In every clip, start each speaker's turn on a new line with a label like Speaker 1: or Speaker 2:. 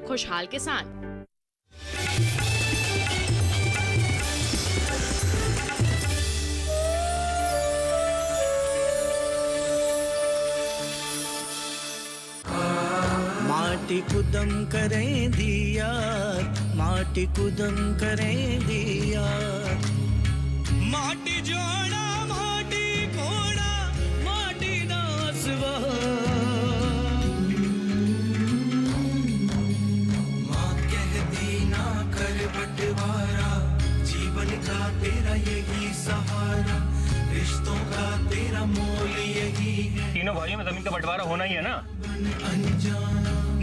Speaker 1: खुशहाल किसान।
Speaker 2: माटी कुदम करें दिया, माटी कुदम करें दिया, माटी जोड़ा माटी कोड़ा माटी दासवा। माँ कहती ना कर बंटवारा, जीवन का तेरा यही सहारा, रिश्तों का तेरा मोल यही है।
Speaker 3: तीनों भाइयों में जमीन का बंटवारा होना ही है ना।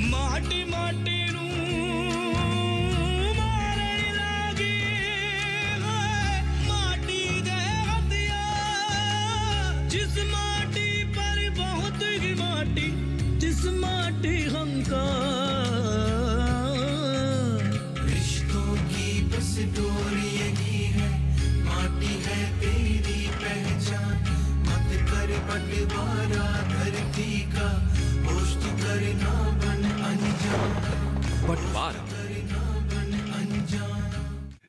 Speaker 2: माटी माटी नू मारे लागी है, माटी दे हथिया, जिस माटी पर बहुत ही माटी, जिस माटी हमका रिश्तों की बस डोरी यही है, माटी है तेरी पहचान, मत कर बंटवारा धरती का, होश तू करना बन अनजान,
Speaker 4: बंटवारा।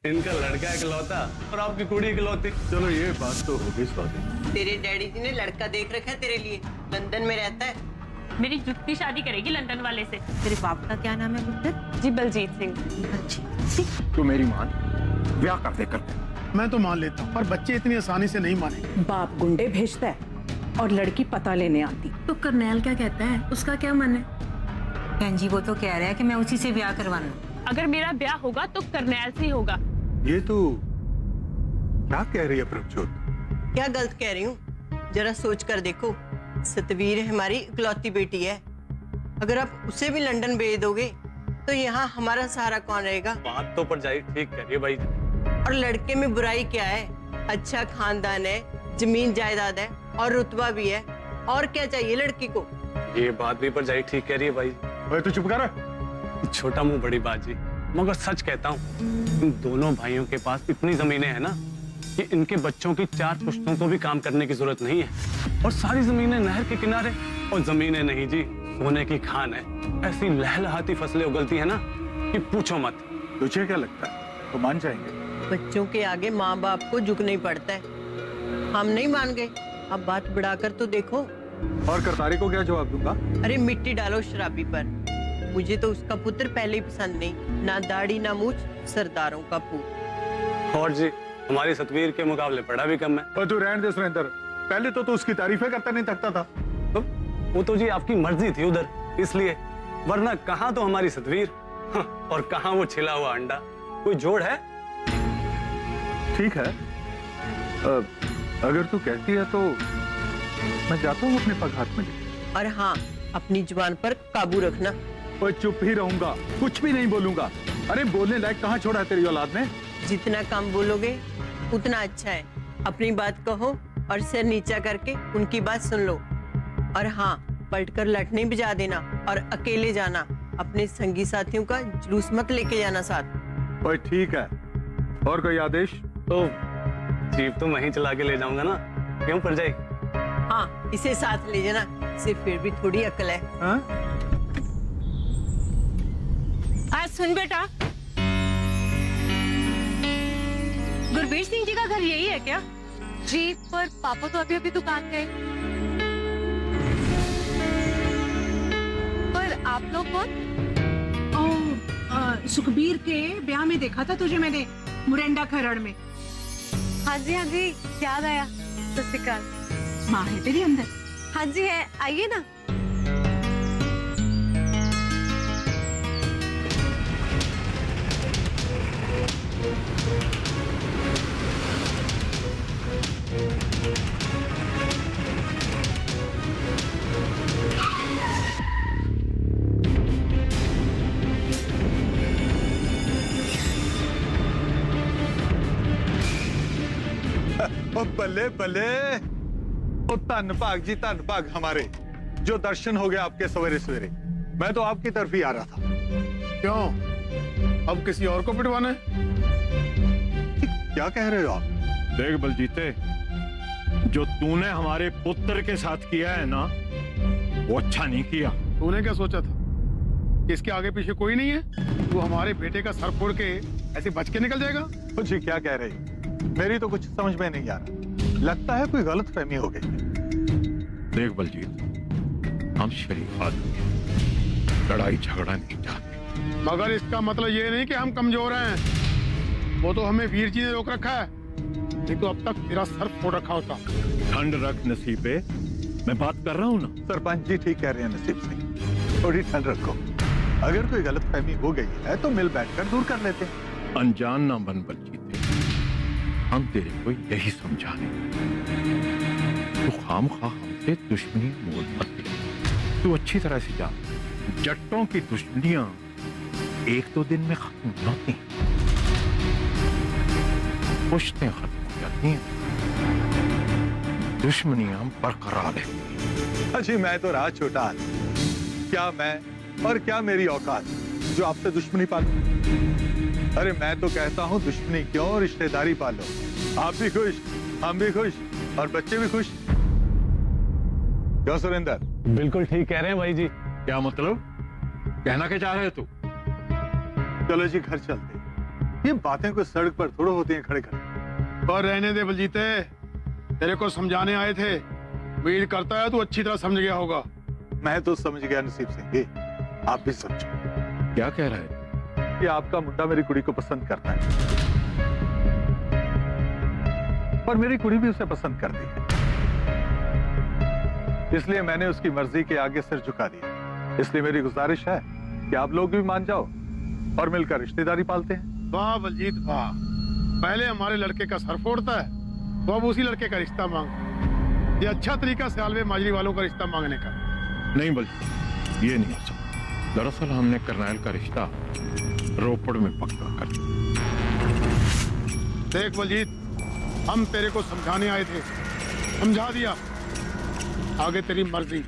Speaker 3: इनका लड़का इकलौता और आपकी कुड़ी इकलौती।
Speaker 4: चलो ये बात तो होगी स्वाति।
Speaker 5: तेरे डैडी जी ने लड़का देख रखा है तेरे लिए, लंदन में रहता है।
Speaker 6: मेरी जुत्ती शादी करेगी लंदन वाले से।
Speaker 7: तेरे बाप का क्या नाम है पुत्र?
Speaker 6: जी बलजीत सिंह।
Speaker 4: तू मेरी मान, ब्याह कर दे कर दे।
Speaker 8: मैं तो मान लेता हूँ, पर बच्चे इतनी आसानी से नहीं मानेंगे।
Speaker 9: बाप गुंडे भेजता है और लड़की पता लेने आती।
Speaker 6: तो करनैल क्या कहता है, उसका क्या मन है?
Speaker 7: बहन जी वो तो कह रहा है कि मैं उसी से ब्याह करवाना।
Speaker 6: अगर मेरा ब्याह होगा तो करनैल से ही होगा।
Speaker 4: ये तो क्या कह रही है प्रभजोत?
Speaker 5: क्या गलत कह रही हूँ? जरा सोच कर देखो, सतवीर हमारी इकलौती बेटी है, अगर आप उसे भी लंदन भेज दोगे तो यहाँ हमारा सहारा कौन रहेगा?
Speaker 3: बात तो पर जाई ठीक कह रही है भाई।
Speaker 5: और लड़के में बुराई क्या है? अच्छा खानदान है, जमीन जायदाद है और रुतबा भी है, और क्या चाहिए लड़की को?
Speaker 3: ये बात भी पर जाई ठीक कह रही है भाई।
Speaker 4: ओए तू चुप कर।
Speaker 3: छोटा मुंह बड़ी बाजी, मगर सच कहता हूँ, इन दोनों भाइयों के पास इतनी जमीनें हैं ना कि इनके बच्चों की 4 पुश्तों को भी काम करने की जरूरत नहीं है। और सारी जमीनें नहर के किनारे, और जमीनें नहीं जी, सोने की खान है। ऐसी लहलहाती फसलें उगलती है ना कि पूछो मत।
Speaker 4: तुझे क्या लगता है तो मान जाएंगे?
Speaker 5: बच्चों के आगे माँ बाप को झुकना ही पड़ता है। हम नहीं मान गए, अब बात बढ़ाकर तो देखो।
Speaker 4: और करतारी को क्या जवाब दूंगा?
Speaker 5: अरे मिट्टी डालो शराबी पर, मुझे तो उसका पुत्र पहले ही पसंद नहीं, ना दाढ़ी ना मूछ, सरदारों का पूत।
Speaker 3: और जी हमारी सतवीर के मुकाबले पढ़ा भी कम है।
Speaker 4: और तू रहने दे सुरेंद्र, पहले तो तू उसकी तारीफें करता नहीं थकता था।
Speaker 3: तो वो तो जी आपकी मर्जी थी उधर, इसलिए, वरना कहाँ तो हमारी सतवीर और कहाँ वो छिला हुआ अंडा। कोई जोड़ है?
Speaker 4: ठीक है, अगर तू कहती है तो मैं जाता हूँ अपने पग हाथ में लेके।
Speaker 5: और हाँ, अपनी जुबान पर काबू रखना।
Speaker 4: ओए चुप ही रहूंगा, कुछ भी नहीं बोलूंगा। अरे बोलने लायक कहाँ छोड़ा है तेरी औलाद ने?
Speaker 5: जितना कम बोलोगे उतना अच्छा है। अपनी बात कहो और सिर नीचा करके उनकी बात सुन लो। और हाँ, पलटकर लठ नहीं बजा देना और अकेले जाना। अपने संगी साथियों का जुलूस मत लेके जाना साथ।
Speaker 4: ओए ठीक है, और कोई आदेश?
Speaker 3: तो जीप तो वहीं चला के ले जाऊंगा ना, क्यों पर जाए?
Speaker 5: हाँ, इसे साथ ले जाना, इसे फिर भी थोड़ी अकल है।
Speaker 4: हाँ?
Speaker 6: आज सुन बेटा, गुरबीर सिंह जी का घर यही है क्या? जी, पर पापा तो अभी अभी दुकान गए। पर आप लोग कौन?
Speaker 9: सुखबीर के ब्याह में देखा था तुझे मैंने, मुरंडा खरड़ में।
Speaker 6: हाँ जी याद आया। सत श्री अकाल।
Speaker 9: माँ है तेरी अंदर?
Speaker 6: हाँ जी है, आइए ना।
Speaker 4: ओ बल्ले बल्ले, ओ धन भाग जी, धन भाग हमारे, जो दर्शन हो गए आपके सवेरे सवेरे। मैं तो आपकी तरफ ही आ रहा था।
Speaker 8: क्यों, अब किसी और को पिटवाना है?
Speaker 4: क्या कह रहे हो आप?
Speaker 10: देख बलजीते, जो तूने हमारे पुत्र के साथ किया है ना, वो अच्छा नहीं किया।
Speaker 8: तूने क्या सोचा था इसके आगे पीछे कोई नहीं है? वो हमारे बेटे का सर फोड़ के ऐसे बच के निकल जाएगा?
Speaker 4: जी क्या कह रहे हैं? मेरी तो कुछ समझ में नहीं आ रहा। लगता है कोई गलत फहमी हो गई है।
Speaker 10: देख बलजीत, हम शरीफ आदमी हैं, लड़ाई झगड़ा नहीं चाहते।
Speaker 8: मगर इसका मतलब ये नहीं कि हम कमजोर हैं। वो तो हमें वीर जी ने रोक रखा है, नहीं तो अब तक तेरा सर फोड़ रखा होता।
Speaker 10: ठंड रख नसीबे, मैं बात कर रहा हूँ ना।
Speaker 4: सरपंच जी ठीक कह रहे हैं नसीब सिंह, थोड़ी ठंड रखो। अगर कोई गलत फहमी हो गई है तो मिल बैठकर दूर कर लेते हैं।
Speaker 10: अनजान ना बन बलजीत, हम तेरे को यही समझा रहे। तू खामखा हमसे दुश्मनी मोल मत ले। तू अच्छी तरह से जान, जट्टों की दुश्मनियां एक दो दिन में खत्म नहीं होती, पुश्तें खत्म हो जाती हैं, दुश्मनियां बरकरार रहती।
Speaker 4: अजी मैं तो रहा छोटा आदमी, क्या मैं और क्या मेरी औकात जो आपसे दुश्मनी पालूं? अरे मैं तो कहता हूँ दुश्मनी क्यों, रिश्तेदारी पालो। आप भी खुश, हम भी खुश और बच्चे भी खुश। क्यों सुरेंद्र?
Speaker 3: बिल्कुल ठीक कह रहे हैं भाई जी।
Speaker 10: क्या मतलब? कहना क्या चाह रहे तू?
Speaker 4: चलो जी घर चलते। ये बातें कोई सड़क पर थोड़ा होती हैं खड़े खड़े।
Speaker 8: और रहने दे बलजीते, तेरे को समझाने आए थे। उम्मीद करता है तू अच्छी तरह समझ गया होगा।
Speaker 4: मैं तो समझ गया नसीब सिंह जी, आप भी समझो।
Speaker 10: क्या कह रहा है?
Speaker 4: कि आपका मुंडा मेरी कुड़ी को पसंद करता है और मेरी कुड़ी भी उसे पसंद करती है, इसलिए मैंने उसकी मर्जी के आगे सिर झुका दिया। इसलिए मेरी गुजारिश है कि आप लोग भी मान जाओ और मिलकर रिश्तेदारी पालते हैं।
Speaker 8: वाह बलजीत वाह, पहले हमारे लड़के का सर फोड़ता है तो अब उसी लड़के का रिश्ता मांग। ये अच्छा तरीका सालवे माजरी वालों का रिश्ता मांगने का।
Speaker 10: नहीं बल्कि ये नहीं हो सकता। दरअसल हमने करनाइल का रिश्ता रोपड़ में पक्का कर दिया।
Speaker 8: देख बलजीत, हम तेरे को समझाने आए थे, समझा दिया, आगे तेरी मर्जी।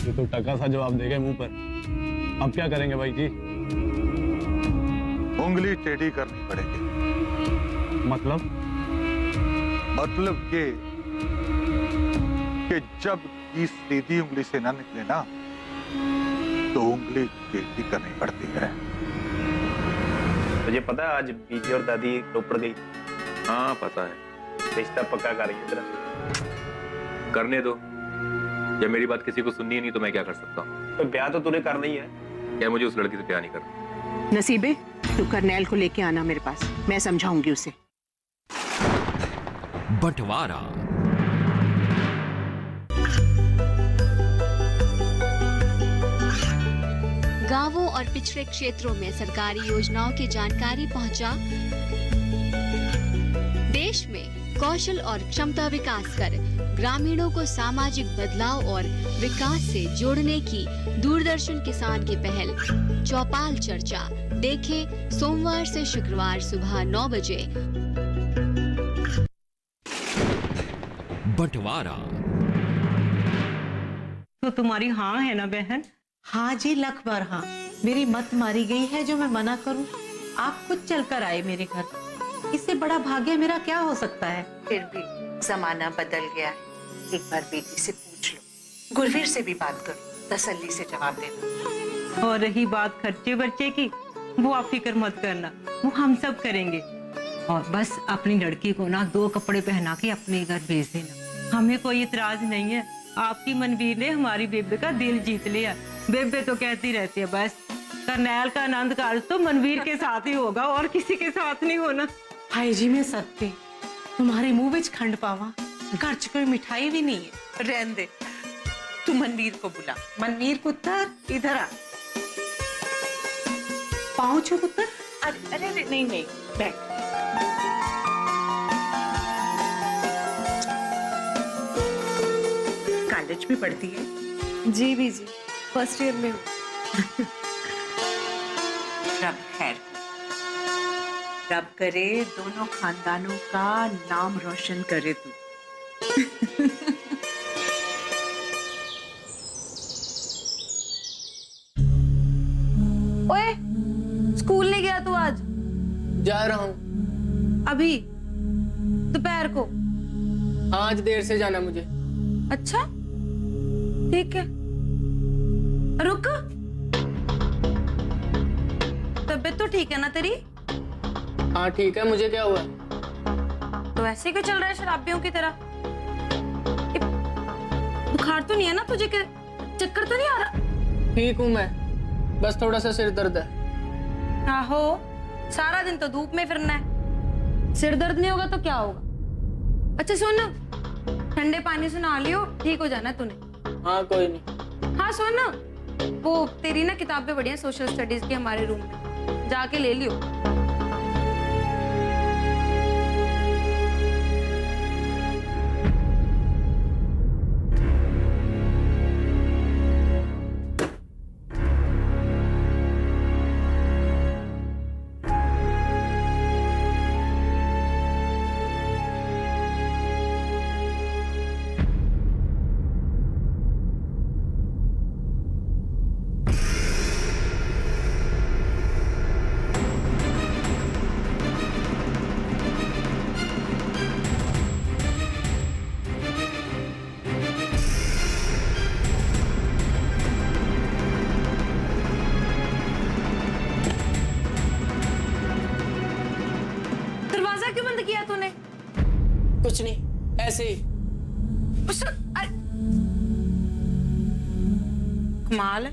Speaker 3: ये तो टका सा जवाब दे गए मुंह पर। अब क्या करेंगे भाई जी?
Speaker 4: उंगली टेढ़ी करनी पड़ेगी।
Speaker 3: मतलब
Speaker 4: ये कि जब की सीधी उंगली से ना निकले ना तो उंगली टेढ़ी करनी पड़ती है।
Speaker 1: मुझे पता है आज बीजी और दादी रोपड़ गई।
Speaker 10: हाँ पता है।
Speaker 1: रिश्ता पक्का कर रही है तेरा।
Speaker 11: करने दो, जब मेरी बात किसी को सुननी ही नहीं तो मैं क्या कर सकता हूँ?
Speaker 1: तो ब्याह तो तूने करना ही है।
Speaker 11: क्या मुझे उस लड़की से ब्याह नहीं करना?
Speaker 9: नसीबे, तू करनैल को लेके आना मेरे पास, मैं समझाऊंगी उसे।
Speaker 12: बंटवारा
Speaker 6: गांवों और पिछड़े क्षेत्रों में सरकारी योजनाओं की जानकारी पहुंचा। देश में कौशल और क्षमता विकास कर ग्रामीणों को सामाजिक बदलाव और विकास से जोड़ने की दूरदर्शन किसान की पहल चौपाल चर्चा देखें सोमवार से शुक्रवार सुबह 9 बजे।
Speaker 12: बंटवारा।
Speaker 7: तो तुम्हारी हाँ है ना बहन?
Speaker 5: हाँ जी, लख बार हाँ। मेरी मत मारी गई है जो मैं मना करूं। आप खुद चलकर आए मेरे घर, इससे बड़ा भाग्य मेरा क्या हो सकता है।
Speaker 9: फिर भी जमाना बदल गया है, एक बार बेटी से पूछ लो, गुरवीर से भी बात करो, तसल्ली से जवाब देना।
Speaker 7: और रही बात खर्चे बर्चे की, वो आप फिक्र मत करना, वो हम सब करेंगे। और बस अपनी लड़की को ना 2 कपड़े पहना के अपने घर भेज देना, हमें कोई इतराज नहीं है। आपकी मनवीर ने हमारी बेबे का दिल जीत लिया। बेबे तो कहती रहती है बस करनैल का आनंद काल तो मनवीर के साथ ही होगा और किसी के साथ नहीं होना।
Speaker 9: हाय जी मैं सत्य, तुम्हारे मुंह में खंड पावा, घर च कोई मिठाई भी नहीं है। रहन दे, तू मनवीर को बुला। मनवीर पुत्र इधर आ। पाँव छू पुत्र। अरे अरे नहीं नहीं, बैठ। कॉलेज में पढ़ती है?
Speaker 6: जी बीजी, फर्स्ट ईयर में हूँ।
Speaker 9: रब खैर, रब करे दोनों खानदानों का नाम रोशन करे तू।
Speaker 12: ओए, स्कूल नहीं गया तू आज?
Speaker 13: जा रहा हूँ।
Speaker 12: अभी दोपहर को?
Speaker 13: आज देर से जाना मुझे।
Speaker 12: अच्छा ठीक है, रुक। तबीयत तो ठीक है ना तेरी?
Speaker 13: हाँ ठीक है, मुझे क्या हुआ?
Speaker 12: तो ऐसे क्यों चल रहा है शराबियों की तरह? बुखार तो नहीं है ना तुझे? चक्कर तो नहीं आ रहा?
Speaker 13: ठीक हूँ मैं, बस थोड़ा सा सिर दर्द है।
Speaker 12: आहो, सारा दिन तो धूप में फिरना है, सिर दर्द नहीं होगा तो क्या होगा? अच्छा सुन, ठंडे पानी से नहा लियो, ठीक हो जाना तूने।
Speaker 13: हाँ कोई नहीं।
Speaker 12: हाँ सुन, वो तेरी ना किताबें बढ़िया सोशल स्टडीज की हमारे रूम में, जाके ले लियो।
Speaker 13: कुछ नहीं, ऐसे ही।
Speaker 12: कमाल है,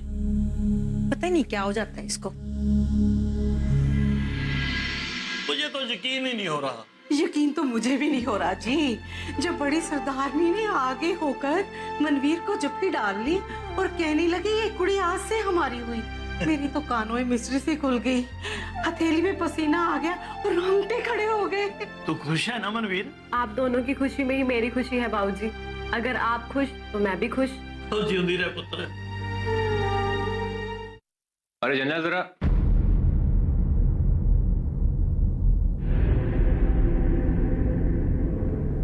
Speaker 12: पता ही नहीं क्या हो जाता है इसको।
Speaker 3: मुझे तो यकीन ही नहीं हो रहा।
Speaker 9: यकीन तो मुझे भी नहीं हो रहा जी। जब बड़ी सरदारनी ने आगे होकर मनवीर को जप्पी डाल ली और कहने लगी ये कुड़ी आज से हमारी हुई, मेरी तो कानों में मिस्री से खुल गई, हथेली में पसीना आ गया और रोंगटे खड़े हो गए।
Speaker 3: तू खुश है ना मनवीर?
Speaker 12: आप दोनों की खुशी में ही मेरी खुशी है बाबूजी। अगर आप खुश तो मैं भी खुश।
Speaker 3: तो जिंदी रहे पुत्र।
Speaker 11: अरे जन्नत जरा।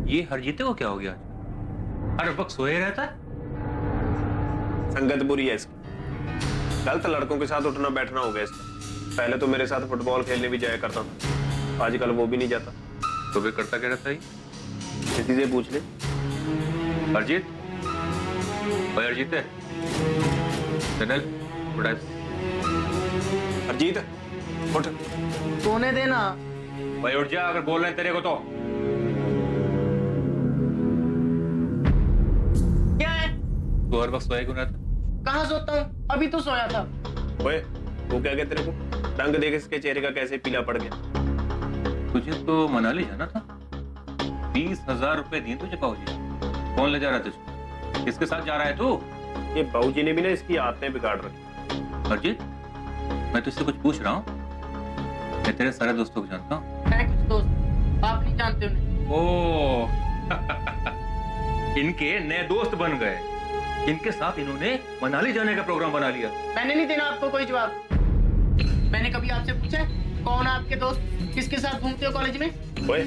Speaker 11: ये हरजीते को क्या हो गया? हर वक्त सोए रहता है।
Speaker 1: संगत बुरी है इसकी, गलत लड़कों के साथ उठना बैठना हो गया इसका। पहले तो मेरे साथ फुटबॉल खेलने भी जाया करता था, आजकल वो भी नहीं जाता।
Speaker 11: तो फिर करता क्या रहता है?
Speaker 1: किसी से पूछ ले।
Speaker 11: हरजीत, भाई हरजीत है। जन्नत, उठा।
Speaker 1: हरजीत उठ।
Speaker 13: सोने देना।
Speaker 11: भाई उठ जा, अगर बोल रहे हैं तेरे को तो।
Speaker 13: क्या है?
Speaker 11: तू हर वक्त सोया क्यों रहता?
Speaker 13: कहाँ सोता हूँ? अभी तो सोया था।
Speaker 1: ओए, वो क्या कहते तेरे को? रंग देख इसके चेहरे का कैसे पीला पड़ गया।
Speaker 11: तुझे तो मनाली जाना था। 20,000 रुपए दिए तुझे बाबूजी। कौन ले जा रहा है तुझे? किसके साथ जा रहा है तू?
Speaker 1: ये बाबूजी ने भी ना इसकी आदतें बिगाड़ रखी।
Speaker 11: हरजीत, मैं तुझसे कुछ पूछ रहा हूँ। मैं तेरे सारे दोस्तों को जानता हूँ।
Speaker 13: है कुछ दोस्त, आप नहीं जानते उन्हें।
Speaker 11: ओह, इनके नए दोस्त बन गए। इनके साथ इन्होंने मनाली जाने का प्रोग्राम बना लिया।
Speaker 13: मैंने नहीं देना आपको कोई जवाब। मैंने कभी आपसे पूछा कौन है आपके दोस्त, किसके साथ घूमते हो कॉलेज में?
Speaker 1: ओए,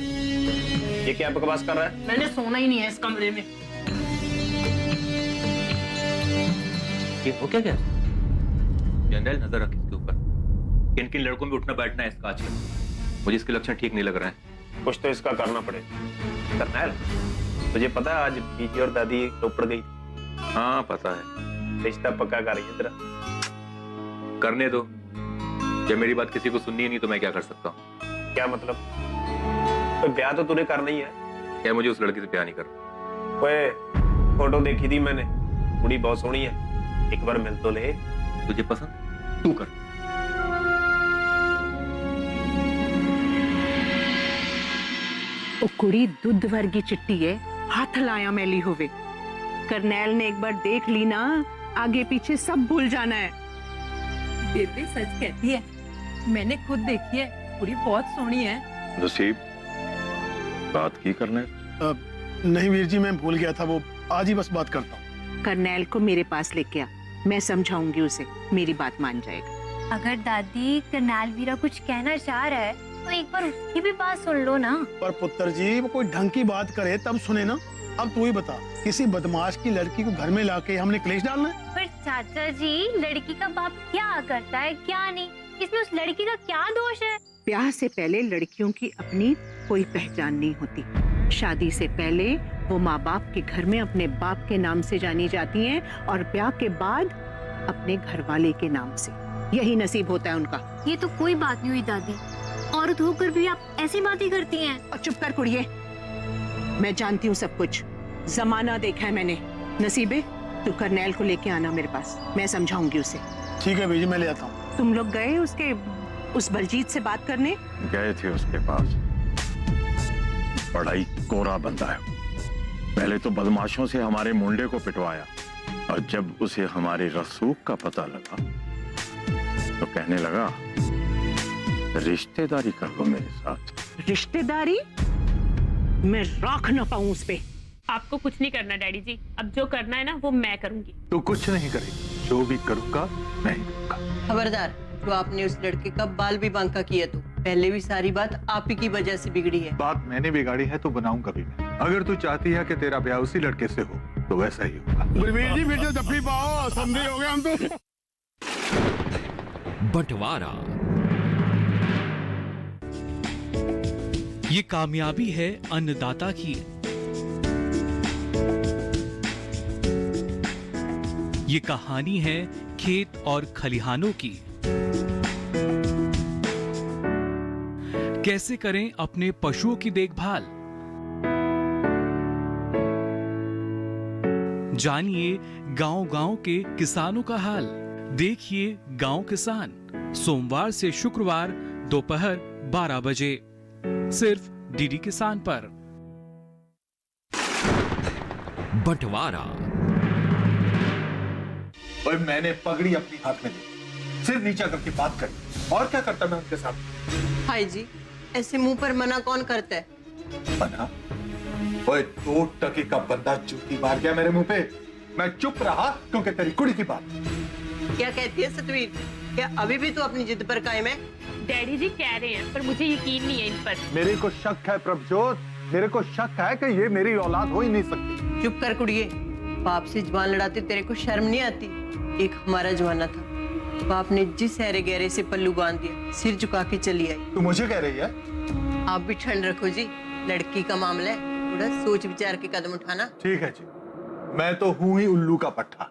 Speaker 1: ये क्या बकवास कर रहा है?
Speaker 13: मैंने सोना ही नहीं है इस कमरे में।
Speaker 11: ये हो क्या? जनरल नजर रख इसके ऊपर। किन किन लड़कों में उठना बैठना है इसका आजकल। मुझे इसके लक्षण ठीक नहीं लग रहा है।
Speaker 1: कुछ तो इसका करना पड़ेगा। करनैल, तुझे पता है आज बीजी और दादी रोपड़ गई थी?
Speaker 11: हाँ पता है।
Speaker 1: रिश्ता पक्का कर रही है तेरा।
Speaker 11: करने दो। जब मेरी बात किसी को सुननी नहीं तो मैं क्या कर सकता हूँ?
Speaker 1: क्या मतलब? तो ब्याह तो तूने करना ही है।
Speaker 11: क्या मुझे उस लड़की से प्यार नहीं करना?
Speaker 1: ओए, फोटो देखी थी मैंने, कुड़ी बहुत सोहनी है, एक बार मिल तो ले।
Speaker 11: तुझे पसंद? तू कर।
Speaker 9: ओ कुड़ी दूध वर्गी चिट्टी है, हाथ लाया मैली होवे। करनैल ने एक बार देख ली ना, आगे पीछे सब भूल जाना है।
Speaker 7: बेबे सच कहती है, मैंने खुद देखी है, कुड़ी बहुत सोहनी है।
Speaker 10: नसीब, बात की करने?
Speaker 8: नहीं वीर जी, मैं भूल गया था, वो आज ही बस बात करता हूँ।
Speaker 9: करनैल को मेरे पास लेके आ, मैं समझाऊंगी उसे, मेरी बात मान जाएगा।
Speaker 14: अगर दादी करनैल वीरा कुछ कहना चाह रहा है तो एक बार उसकी भी बात सुन लो ना।
Speaker 8: पर पुत्र जी, वो कोई ढंग की बात करे तब सुने ना। अब तू ही बता, किसी बदमाश की लड़की को घर में लाके हमने क्लेश डालना है?
Speaker 14: फिर चाचा जी, लड़की का बाप क्या करता है क्या नहीं, इसमें उस लड़की का क्या दोष है?
Speaker 9: ब्याह से पहले लड़कियों की अपनी कोई पहचान नहीं होती। शादी से पहले वो माँ बाप के घर में अपने बाप के नाम से जानी जाती हैं और ब्याह के बाद अपने घर वाले के नाम से। यही नसीब होता है उनका।
Speaker 14: ये तो कोई बात नहीं हुई दादी, औरत होकर भी आप ऐसी बातें करती हैं।
Speaker 9: और चुप कर कुड़िए, मैं जानती हूँ सब कुछ, जमाना देखा है मैंने। नसीबे, तू करनैल को लेके आना मेरे पास, मैं समझाऊंगी उसे।
Speaker 8: ठीक है बीजी, मैं ले आता हूँ।
Speaker 9: तुम लोग गए उसके उस बलजीत से बात करने?
Speaker 10: गए थे उसके पास। बड़ा ही कोरा बंदा है। पहले तो बदमाशों से हमारे मुंडे को पिटवाया, और जब उसे हमारे रसूख का पता लगा तो कहने लगा रिश्तेदारी कर लो मेरे साथ।
Speaker 9: रिश्तेदारी? मैं राख ना पाऊं उस पे।
Speaker 15: आपको कुछ नहीं करना डैडी जी, अब जो करना है ना वो मैं करूंगी।
Speaker 4: तू कुछ नहीं करेगी, जो भी करूंगा मैं ही करूंगा।
Speaker 5: खबरदार, जो आपने उस लड़के का बाल भी बांका किया तो पहले भी सारी बात आप ही की वजह से बिगड़ी है।
Speaker 4: बात मैंने बिगाड़ी है तो बनाऊंगा भी मैं। अगर तू चाहती है कि तेरा ब्याह उसी लड़के से हो तो वैसा ही होगा।
Speaker 8: गुरवीर जी, फिर जो जफ्फी पाओ, समझे हो गए हम तो।
Speaker 2: बंटवारा, ये कामयाबी है अन्नदाता की। ये कहानी है खेत और खलिहानों की। कैसे करें अपने पशुओं की देखभाल, जानिए गांव-गांव के किसानों का हाल। देखिए गांव किसान, सोमवार से शुक्रवार दोपहर 12 बजे सिर्फ डीडी किसान पर। बंटवारा।
Speaker 4: और मैंने पगड़ी अपनी हाथ में ली, सिर नीचा करके बात करी, और क्या करता मैं उनके साथ?
Speaker 5: भाई जी, ऐसे मुंह पर मना कौन करता है?
Speaker 4: मना? ओए, 2 टके का बंदा जूती मार गया मेरे मुंह पे, मैं चुप रहा क्योंकि तेरी कुड़ी की बात।
Speaker 5: क्या कहती है सतवीर? क्या अभी भी तू अपनी जिद पर कायम है?
Speaker 15: डैडी जी कह रहे हैं पर मुझे यकीन नहीं है इन पर।
Speaker 4: मेरे को शक है प्रभजोत, मेरे को शक है कि ये मेरी औलाद हो ही नहीं सकती।
Speaker 5: चुप कर कुड़िए, बाप से जुबान लड़ाते तेरे को शर्म नहीं आती? एक हमारा जमाना था, बाप ने जिस हैरे गहरे से पल्लू बांध दिया, सिर झुका के चली आई।
Speaker 4: तू मुझे कह रही है?
Speaker 5: आप भी ठंड रखो जी, लड़की का मामला है, थोड़ा सोच विचार के कदम उठाना।
Speaker 4: ठीक है जी, मैं तो हूं ही उल्लू का पट्टा,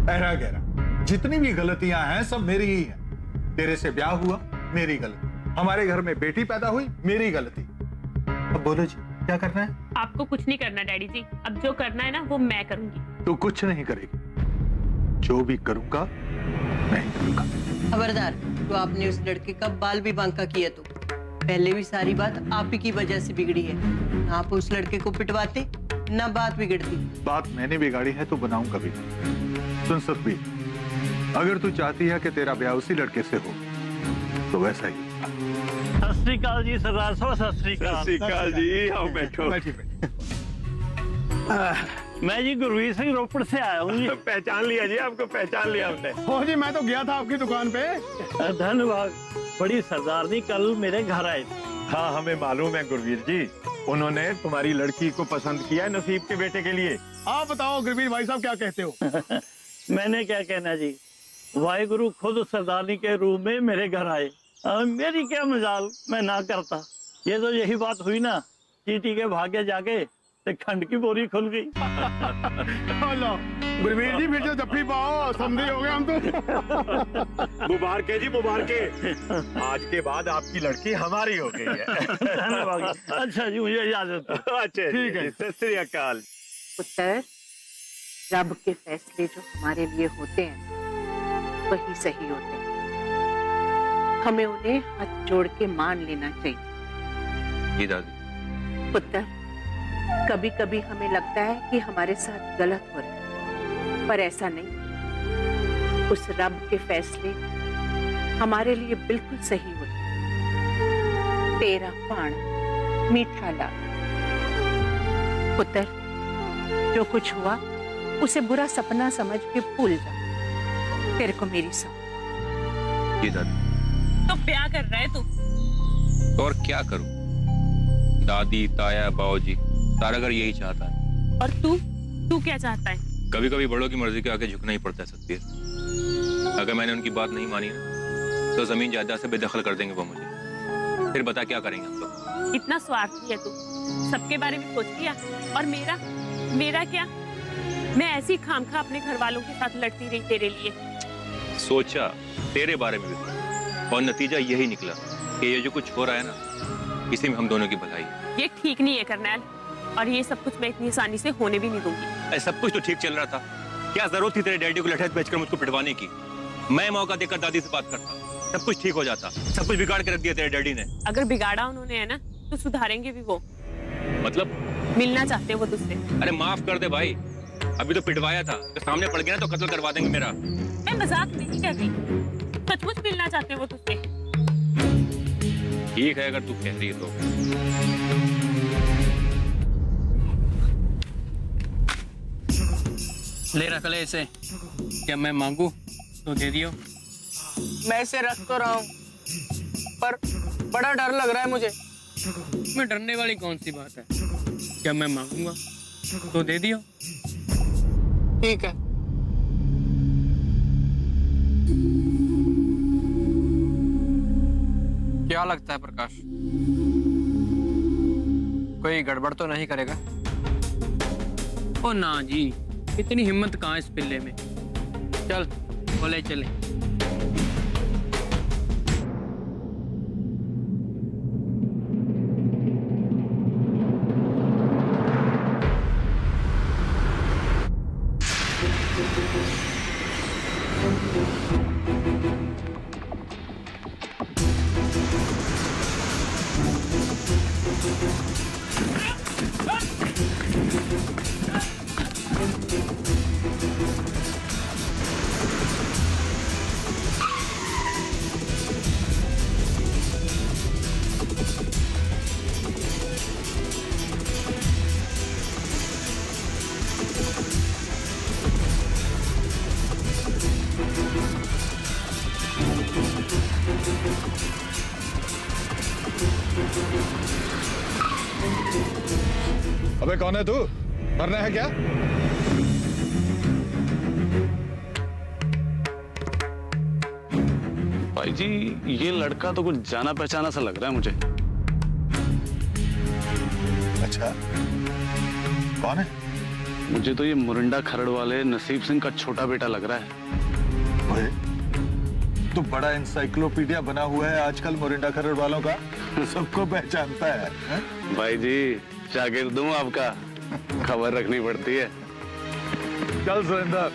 Speaker 4: ऐरा गहरा। जितनी भी गलतियां हैं सब मेरी ही हैं। तेरे से ब्याह हुआ, मेरी गलती। हमारे घर में बेटी पैदा हुई, मेरी गलती। अब बोलो जी, क्या करना है?
Speaker 15: आपको कुछ नहीं करना डैडी जी, अब जो करना है ना वो मैं करूंगी।
Speaker 4: तू कुछ नहीं करेगी, जो भी करूंगा मैं ही करूंगा।
Speaker 5: खबरदार, तो आपने उस लड़के का बाल भी बांका किया तो पहले भी सारी बात आप ही की वजह से बिगड़ी है। ना आप उस लड़के को पिटवाते, ना बात बिगड़ती।
Speaker 4: बात मैंने बिगाड़ी है तो बनाऊंगा भी। सुन सतवीर, अगर तू चाहती है कि तेरा ब्याह उसी लड़के से हो तो वैसा ही।
Speaker 3: सत श्री अकाल जी सरदार साहब, सत श्री अकाल।
Speaker 1: सत श्री अकाल जी, आओ बैठो।
Speaker 3: मैं जी गुरवीर सिंह रोपड़ से आया हूँ जी।
Speaker 1: पहचान लिया जी, आपको पहचान लिया हमने।
Speaker 8: हो जी, मैं तो गया था आपकी दुकान पे।
Speaker 3: धन्यवाद। बड़ी सरदारनी कल मेरे घर आए।
Speaker 10: हाँ, हमें मालूम है गुरवीर जी, उन्होंने तुम्हारी लड़की को पसंद किया है नसीब के बेटे के लिए।
Speaker 8: आप बताओ गुरवीर भाई साहब, क्या कहते हो?
Speaker 3: मैंने क्या कहना जी, वाहिगुरु खुद सरदारनी के रूप में मेरे घर आए। मेरी क्या मजाल, मैं ना करता। ये तो यही बात हुई ना, चीटी के भागे जाके ते खंड की बोरी खुल गई।
Speaker 8: गुरवीर जी, फिर जो जफ्फी पाओ, समझे हो गए हम तो।
Speaker 10: मुबारक है जी, मुबारक है। आज के बाद आपकी लड़की हमारी हो गई है।
Speaker 3: धन्यवाद। अच्छा जी, मुझे इजाजत।
Speaker 10: अच्छा,
Speaker 8: ठीक है।
Speaker 10: सत श्री अकाल।
Speaker 9: पुत्र, रब के फैसले जो हमारे लिए होते हैं वही सही होते हैं। हमें उन्हें हाथ जोड़ के मान लेना चाहिए।
Speaker 11: जी दादी।
Speaker 9: पुत्र, कभी कभी हमें लगता है कि हमारे साथ गलत हो रहा है, पर ऐसा नहीं। उस रब के फैसले हमारे लिए बिल्कुल सही होते हैं। तेरा पान मीठा लाग। पुत्र, जो कुछ हुआ उसे बुरा सपना समझ के भूल जा। तेरे को मेरी समझ।
Speaker 11: जी दादी।
Speaker 15: तो ब्याह कर रहे तू?
Speaker 11: और क्या करूं? दादी, ताया, बाबूजी, सारा घर यही चाहता है।
Speaker 15: और तू क्या चाहता है?
Speaker 11: कभी कभी बड़ों की मर्जी के आगे झुकना ही पड़ता है सत्य। अगर मैंने उनकी बात नहीं मानी ना तो जमीन जायदाद से बेदखल कर देंगे वो मुझे। फिर बता क्या करेंगे हम लोग।
Speaker 15: इतना स्वार्थी है तू, सबके बारे में सोच लिया। और मेरा क्या? मैं ऐसी खामखा अपने घर वालों के साथ लड़ती रही तेरे लिए।
Speaker 11: सोचा तेरे बारे में भी, और नतीजा यही निकला कि ये जो कुछ हो रहा है ना, इसी में हम दोनों की भलाई है।
Speaker 15: ये ठीक नहीं है करनैल, और ये सब कुछ मैं इतनी आसानी से होने भी नहीं दूंगी।
Speaker 11: सब कुछ तो ठीक चल रहा था, क्या जरूरत थी तेरे डैडी को लठैत बेचकर मुझको पिटवाने की? मैं मौका देकर दादी से बात करता, सब कुछ ठीक हो जाता। सब कुछ बिगाड़ के रख दिया तेरे डैडी ने।
Speaker 15: अगर बिगाड़ा उन्होंने है ना तो सुधारेंगे भी वो।
Speaker 11: मतलब
Speaker 15: मिलना चाहते हो वो तुझसे?
Speaker 11: अरे माफ कर दे भाई, अभी तो पिटवाया था, तो सामने पड़ गया ना तो कत्ल करवा देंगे मेरा।
Speaker 15: मैं मजाक नहीं कर रही, सचमुच मिलना चाहते हो वो तुझसे।
Speaker 11: ठीक है अगर तू कह रही है तो।
Speaker 13: ले रख ले इसे। क्या मैं मांगू तो दे दियो? मैं इसे रख तो रहा हूँ, पर बड़ा डर लग रहा है मुझे। मैं डरने वाली कौन सी बात है? क्या मैं मांगूंगा तो दे दियो? ठीक है। क्या लगता है प्रकाश, कोई गड़बड़ तो नहीं करेगा? ओ ना जी, इतनी हिम्मत कहाँ इस पिल्ले में। चल बोले चले।
Speaker 4: अबे कौन है तू? मरना है क्या?
Speaker 3: भाई जी, ये लड़का तो कुछ जाना पहचाना सा लग रहा है मुझे।
Speaker 4: अच्छा, कौन है?
Speaker 3: मुझे तो ये मुरिंडा खरड़ वाले नसीब सिंह का छोटा बेटा लग रहा है।
Speaker 4: ओए, तो बड़ा इंसाइक्लोपीडिया बना हुआ है आजकल मुरिंडा खरड़ वालों का, सबको पहचानता है?
Speaker 3: भाई जी, शागिर्द हूं आपका, खबर रखनी पड़ती है।
Speaker 4: चल सुरेंद्र।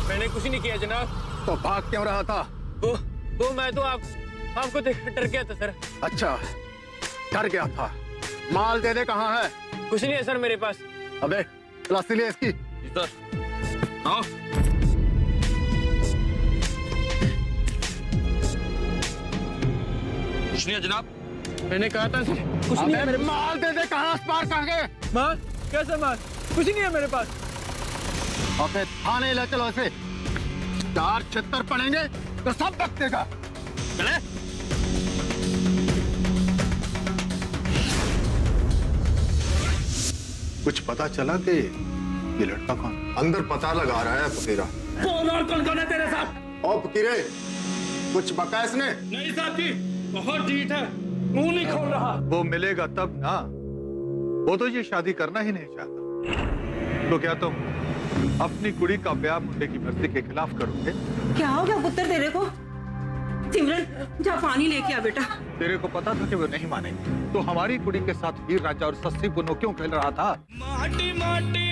Speaker 13: मैंने कुछ नहीं किया जनाब।
Speaker 10: तो भाग क्यों रहा था?
Speaker 13: वो मैं तो आपको देख डर गया था सर।
Speaker 10: अच्छा, डर गया था। माल दे दे, कहाँ है?
Speaker 13: कुछ नहीं है सर मेरे पास।
Speaker 10: अबे तलाशी ले इसकी।
Speaker 11: सर आओ। कुछ नहीं है जनाब।
Speaker 13: मैंने कहा था कुछ नहीं है मेरे पास।
Speaker 10: माल दे दे, कहाँ पार कहाँ गए?
Speaker 13: माल? कैसा माल? कुछ नहीं है मेरे पास।
Speaker 10: अबे थाने ले चलो इसे, 4 छितर पड़ेंगे तो सब वक्त देगा।
Speaker 11: चले।
Speaker 4: कुछ पता चला कि ये लड़का कौन?
Speaker 10: अंदर पता लगा रहा है फकीरा।
Speaker 13: कौन और कौन है तेरे साथ?
Speaker 10: ओ फकीरे, कुछ बका इसने?
Speaker 13: नहीं साहब जी, बहुत जीत है, मुंह नहीं खोल रहा।
Speaker 4: वो मिलेगा तब ना। वो तो ये शादी करना ही नहीं चाहता। तो क्या तुम अपनी कुड़ी का ब्याह मुंडे की मर्जी के खिलाफ करोगे?
Speaker 9: क्या हो गया पुत्र तेरे को? सिमरन, जा पानी लेके आ बेटा।
Speaker 4: तेरे को पता था कि वो नहीं मानेंगे, तो हमारी कुड़ी के साथ हीर राजा और सस्सी पुन्नो क्यों खेल रहा था?
Speaker 13: माटी माटी